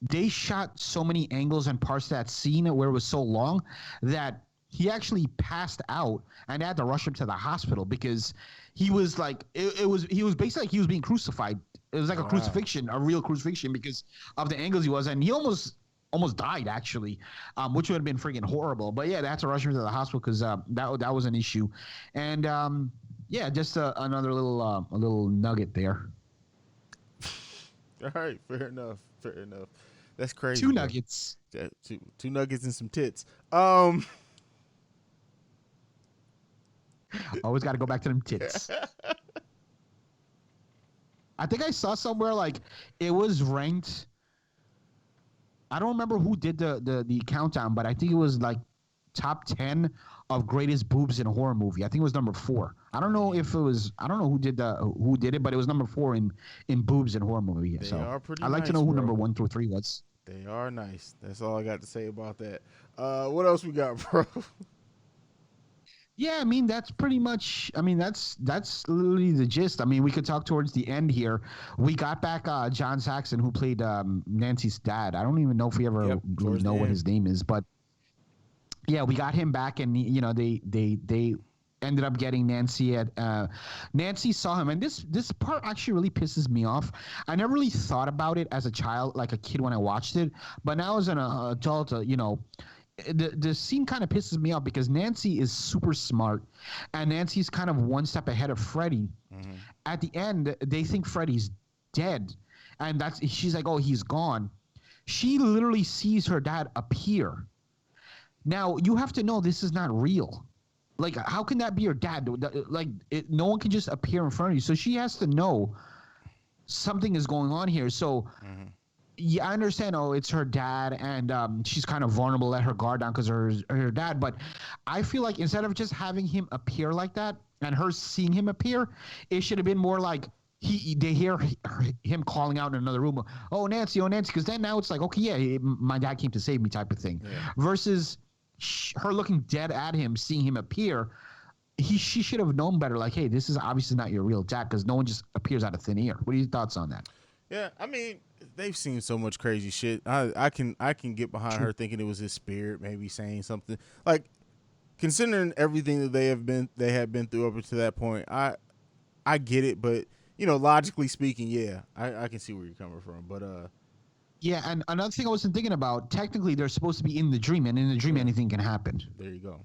they shot so many angles and parts of that scene where it was so long that he actually passed out, and they had to rush him to the hospital because he was like, he was basically like he was being crucified. It was like a crucifixion, a real crucifixion, because of the angles he was, and he almost died actually, which would have been freaking horrible. But yeah, they had to rush him to the hospital because that was an issue, and yeah, just another little nugget there. All right, fair enough. That's crazy. Two nuggets. Yeah, two nuggets and some tits. Always got to go back to them tits. I think I saw somewhere like it was ranked. I don't remember who did the countdown, but I think it was like top 10 of greatest boobs in a horror movie. I think it was number 4. I don't know who did it, but it was number 4 in boobs in horror movie. They so are pretty I'd like nice, to know who bro. number 1 through 3 was. They are nice. That's all I got to say about that. What else we got, bro? Yeah, I mean that's pretty much. I mean that's literally the gist. I mean we could talk towards the end here. We got back John Saxon, who played Nancy's dad. I don't even know if we ever really know what his name is, but yeah, we got him back, and they ended up getting Nancy at. Nancy saw him, and this part actually really pisses me off. I never really thought about it as a child, like a kid when I watched it, but now as an adult, The scene kind of pisses me off because Nancy is super smart, and Nancy's kind of one step ahead of Freddy. Mm-hmm. At the end, they think Freddy's dead, and she's like, "Oh, he's gone." She literally sees her dad appear. Now you have to know this is not real. Like, how can that be your dad? Like, no one can just appear in front of you. So she has to know something is going on here. So, yeah, I understand. Oh, it's her dad, and she's kind of vulnerable, let her guard down because her dad. But I feel like instead of just having him appear like that and her seeing him appear, it should have been more like they hear him calling out in another room. Oh, Nancy, oh, Nancy. Because then now it's like, okay, yeah, my dad came to save me type of thing. Yeah. Versus her looking dead at him, seeing him appear. She should have known better. Like, hey, this is obviously not your real dad because no one just appears out of thin air. What are your thoughts on that? Yeah, I mean, they've seen so much crazy shit. I can get behind her thinking it was his spirit, maybe saying something like, considering everything that they have been through up to that point. I get it, but logically speaking, yeah, I can see where you're coming from. But yeah, and another thing I wasn't thinking about. Technically, they're supposed to be in the dream, and in the dream, anything can happen. There you go.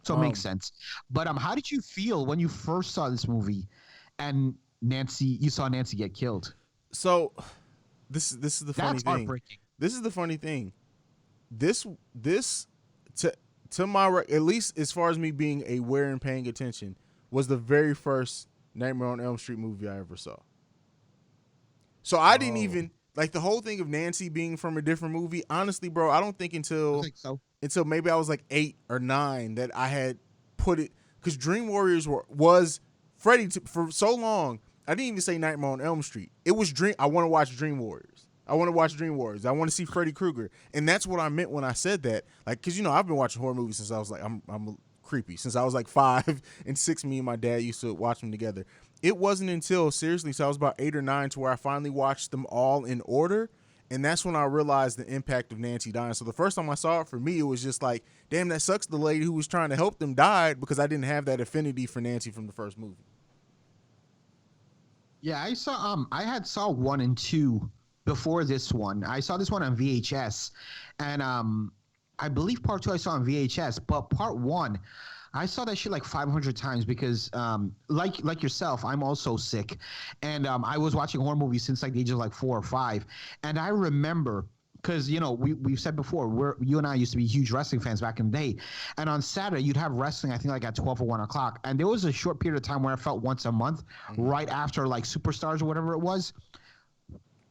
So it makes sense. But how did you feel when you first saw this movie, and you saw Nancy get killed? So, this is the funny That's thing. Heartbreaking. This is the funny thing. This to my at least as far as me being aware and paying attention, was the very first Nightmare on Elm Street movie I ever saw. So I didn't even like the whole thing of Nancy being from a different movie. Honestly, bro, I don't think until maybe I was like 8 or 9 that I had put it, because Dream Warriors was Freddy for so long. I didn't even say Nightmare on Elm Street. It was I want to watch Dream Warriors. I want to watch Dream Warriors. I want to see Freddy Krueger, and that's what I meant when I said that. Like, because I've been watching horror movies since I was like I'm creepy since I was like 5 and 6. Me and my dad used to watch them together. It wasn't until seriously, so I was about 8 or 9 to where I finally watched them all in order. And that's when I realized the impact of Nancy dying. So the first time I saw it, for me, it was just like, damn, that sucks. The lady who was trying to help them died, because I didn't have that affinity for Nancy from the first movie. Yeah, I saw 1 and 2 before this one. I saw this one on VHS, and I believe part 2 I saw on VHS, but part 1, I saw that shit like 500 times because, like yourself, I'm also sick, and I was watching horror movies since like the age of like 4 or 5, and I remember, because we've said before, you and I used to be huge wrestling fans back in the day, and on Saturday you'd have wrestling, I think like at 12 or 1 o'clock, and there was a short period of time where I felt once a month, right after like Superstars or whatever it was,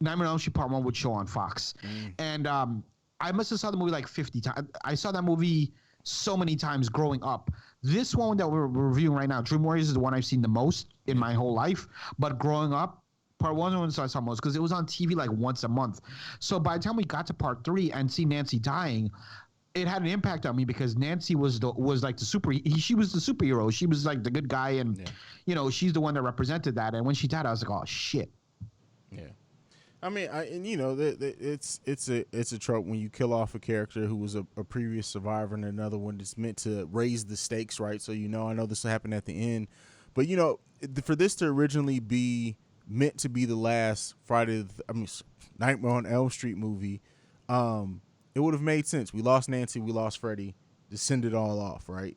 Nightmare on Elm Street Part 1 would show on Fox, and I must have saw the movie like 50 times. I saw that movie so many times growing up. This one that we're reviewing right now, Dream Warriors, is the one I've seen the most in my whole life. But growing up, part 1 was I saw most because it was on TV like once a month. So by the time we got to part 3 and see Nancy dying, it had an impact on me because Nancy was like the she was the superhero. She was like the good guy, and she's the one that represented that. And when she died, I was like, oh shit. Yeah. I mean, it's a trope when you kill off a character who was a previous survivor and another one that's meant to raise the stakes, right? So I know this will happen at the end, but for this to originally be meant to be the last Nightmare on Elm Street movie, it would have made sense. We lost Nancy, we lost Freddy, just send it all off, right?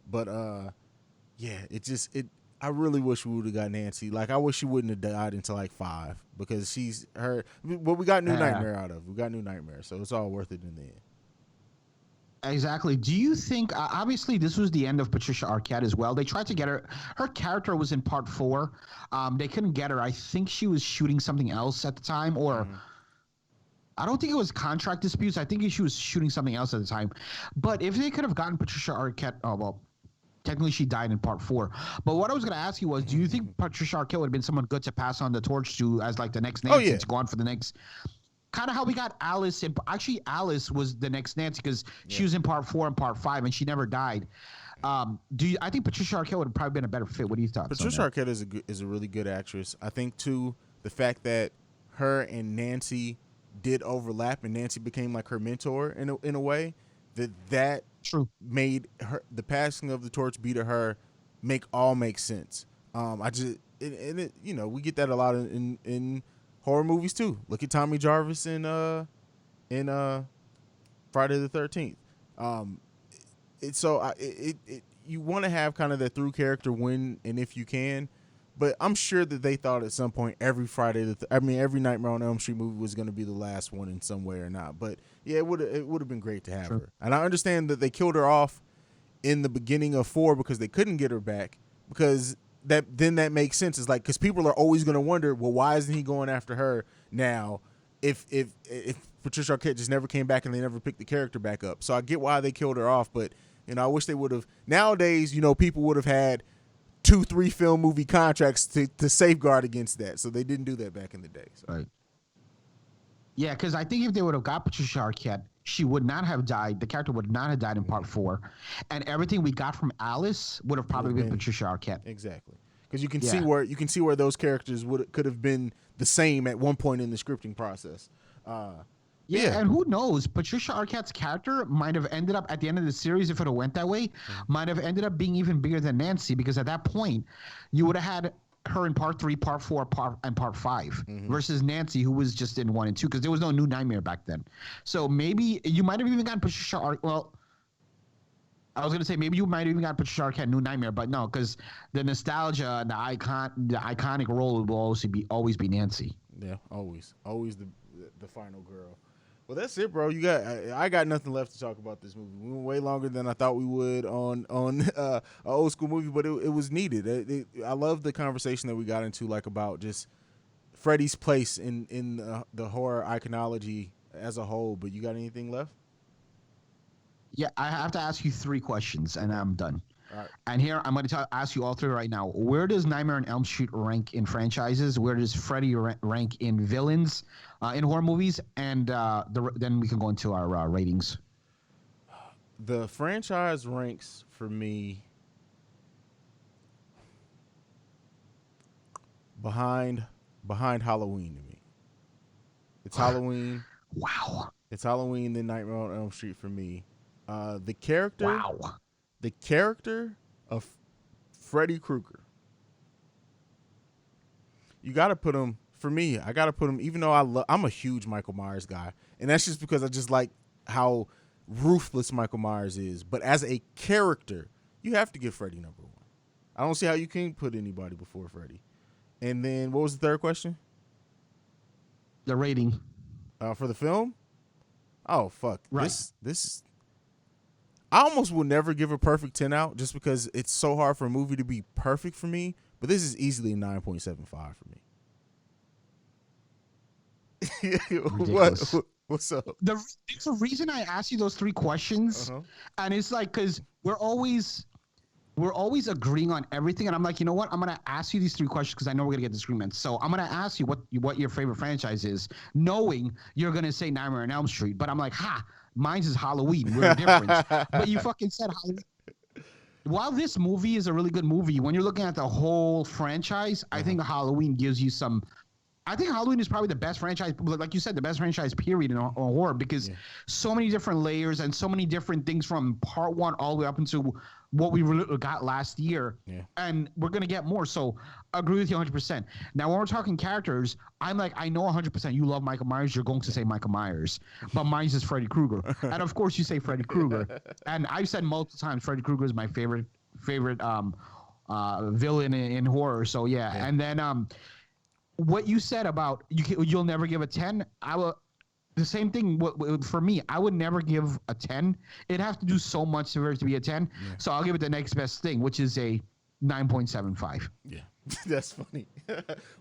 But yeah, I really wish we would have got Nancy. Like, I wish she wouldn't have died until like 5, because we got New Nightmare out of. We got New Nightmare, so it's all worth it in the end. Exactly. Do you think, obviously this was the end of Patricia Arquette as well. They tried to get her. Her character was in part 4. They couldn't get her. I think she was shooting something else at the time, or I don't think it was contract disputes. I think she was shooting something else at the time. But if they could have gotten Patricia Arquette, technically she died in part 4. But what I was going to ask you was, do you think Patricia Arquette would have been someone good to pass on the torch to as like the next Nancy to go on for the next? Kind of how we got Alice. Actually, Alice was the next Nancy because she was in part 4 and part 5, and she never died. I think Patricia Arquette would have probably been a better fit. What do you thought? Patricia Arquette is a really good actress. I think too, the fact that her and Nancy did overlap, and Nancy became like her mentor in a way that True made the passing of the torch be to her make sense. We get that a lot in horror movies too. Look at Tommy Jarvis in Friday the 13th. You want to have kind of that through character when and if you can, but I'm sure that they thought at some point every every Nightmare on Elm Street movie was going to be the last one in some way or not. But yeah, it would have been great to have her. And I understand that they killed her off in the beginning of 4 because they couldn't get her back, because that makes sense. It's like, because people are always going to wonder, well, why isn't he going after her now if Patricia Arquette just never came back and they never picked the character back up. So I get why they killed her off, but I wish they would have. Nowadays, people would have had 2-3 film movie contracts to safeguard against that, so they didn't do that back in the day. So. Right. Yeah, because I think if they would have got Patricia Arquette, she would not have died. The character would not have died in part 4, and everything we got from Alice would have probably been Patricia Arquette. Exactly, because you can see where those characters could have been the same at one point in the scripting process. Yeah, and who knows? Patricia Arquette's character might have ended up at the end of the series, if it have went that way, might have ended up being even bigger than Nancy, because at that point, you would have had her in part 3, part 4, and part 5 versus Nancy, who was just in 1 and 2, because there was no New Nightmare back then. So maybe you might have even gotten Patricia Arquette. Well, I was gonna say maybe you might have even got Patricia Arquette New Nightmare, but no, because the nostalgia and the iconic role will always be Nancy. Yeah, always the final girl. Well, that's it, bro. I got nothing left to talk about this movie. We went way longer than I thought we would on an old school movie, but it was needed. I love the conversation that we got into, like, about just Freddy's place in the horror iconology as a whole. But you got anything left? Yeah, I have to ask you 3 questions, and I'm done. All right. And here I'm going to ask you all 3 right now. Where does Nightmare on Elm Street rank in franchises? Where does Freddy rank in villains in horror movies? And then we can go into our ratings. The franchise ranks for me behind Halloween to me. It's Halloween. Wow. It's Halloween, then Nightmare on Elm Street for me. The character. Wow. The character of Freddy Krueger. You got to put him, for me, I got to put him, even though I'm a huge Michael Myers guy, and that's just because I just like how ruthless Michael Myers is. But as a character, you have to give Freddy #1. I don't see how you can put anybody before Freddy. And then what was the third question? The rating. For the film? Oh, fuck. Right. This I almost will never give a perfect 10 out just because it's so hard for a movie to be perfect for me, but this is easily a 9.75 for me. What's up? It's the reason I asked you those 3 questions, and it's like, because we're always agreeing on everything, and I'm like, you know what? I'm gonna ask you these 3 questions because I know we're gonna get disagreements. So I'm gonna ask you what your favorite franchise is, knowing you're gonna say Nightmare on Elm Street, but I'm like, mine's is Halloween. We're different. But you fucking said Halloween. While this movie is a really good movie, when you're looking at the whole franchise, I think Halloween gives you some. I think Halloween is probably the best franchise, like you said, the best franchise period in horror, because so many different layers and so many different things from part 1 all the way up into what we got last year. Yeah. And we're going to get more. So I agree with you 100%. Now, when we're talking characters, I'm like, I know 100% you love Michael Myers. You're going to say Michael Myers. But mine's is Freddy Krueger. And, of course, you say Freddy Krueger. And I've said multiple times Freddy Krueger is my favorite villain in horror. So, yeah. And then what you said about you'll never give a 10, the same thing for me. I would never give a 10. It'd have to do so much for it to be a 10. Yeah. So I'll give it the next best thing, which is a 9.75. Yeah, that's funny.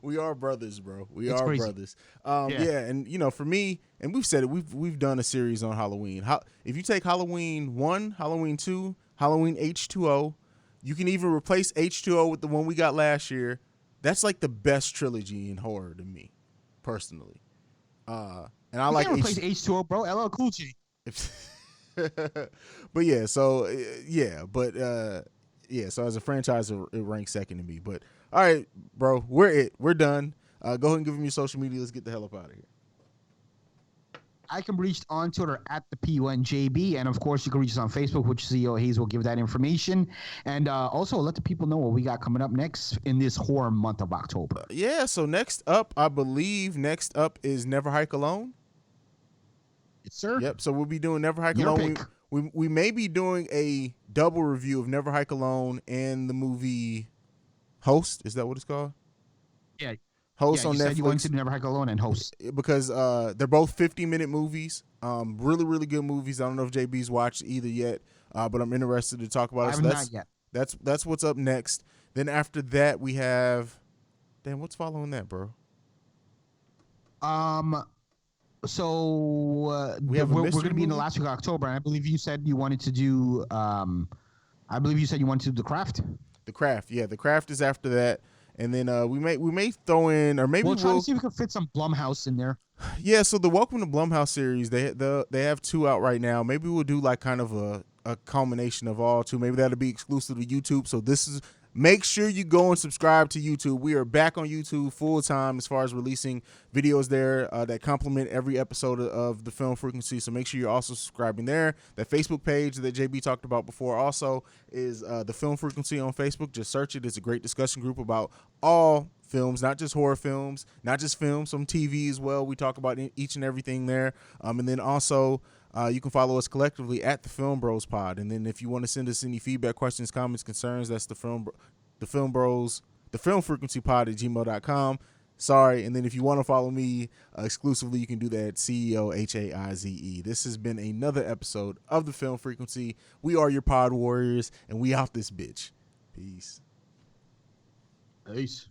We are brothers, bro. It's crazy. Brothers. Yeah, and for me, and we've said it. We've done a series on Halloween. If you take Halloween 1, Halloween 2, Halloween H2O, you can even replace H2O with the one we got last year. That's like the best trilogy in horror to me, personally. And I like replace H2O, bro. LL Cool J. But yeah, so so as a franchise, it ranks second to me. But all right, bro, we're done. Go ahead and give them your social media. Let's get the hell up out of here. I can be reached on Twitter at the PUNJB, and of course you can reach us on Facebook, which CEO Haize will give that information, and also let the people know what we got coming up next in this horror month of October. So next up, I believe is Never Hike Alone. Yes, sir. Yep. So we'll be doing Never Hike Alone. We may be doing a double review of Never Hike Alone and the movie Host. Is that what it's called? Yeah. Host on Netflix. Said you wanted to Never Hike Alone and Host because they're both 50-minute movies. Really, really good movies. I don't know if JB's watched either yet. but I'm interested to talk about I it. have So not yet. that's what's up next. Then after that, we have, damn, what's following that, bro? So We have a we're mystery going to be in the movie? last week of October, and I believe you said you wanted to do. I believe you said you wanted to do The Craft. The Craft, yeah, The Craft is after that, and then we may throw in, or maybe We'll try to see if we can fit some Blumhouse in there. Yeah, so the Welcome to Blumhouse series, they have 2 out right now. Maybe we'll do like kind of a culmination of all 2. Maybe that'll be exclusive to YouTube. So make sure you go and subscribe to YouTube. We are back on YouTube full time as far as releasing videos there that complement every episode of the Film Frequency. So make sure you're also subscribing there. That Facebook page that JB talked about before also is the Film Frequency on Facebook. Just search it. It's a great discussion group about all films, not just horror films, not just films, some TV as well. We talk about each and everything there. And then also you can follow us collectively at the Film Bros Pod. And then if you want to send us any feedback, questions, comments, concerns, that's the Film Frequency Pod at gmail.com. Sorry. And then if you want to follow me exclusively, you can do that at CEO Haize. This has been another episode of the Film Frequency. We are your pod warriors, and we out this bitch. Peace. Peace.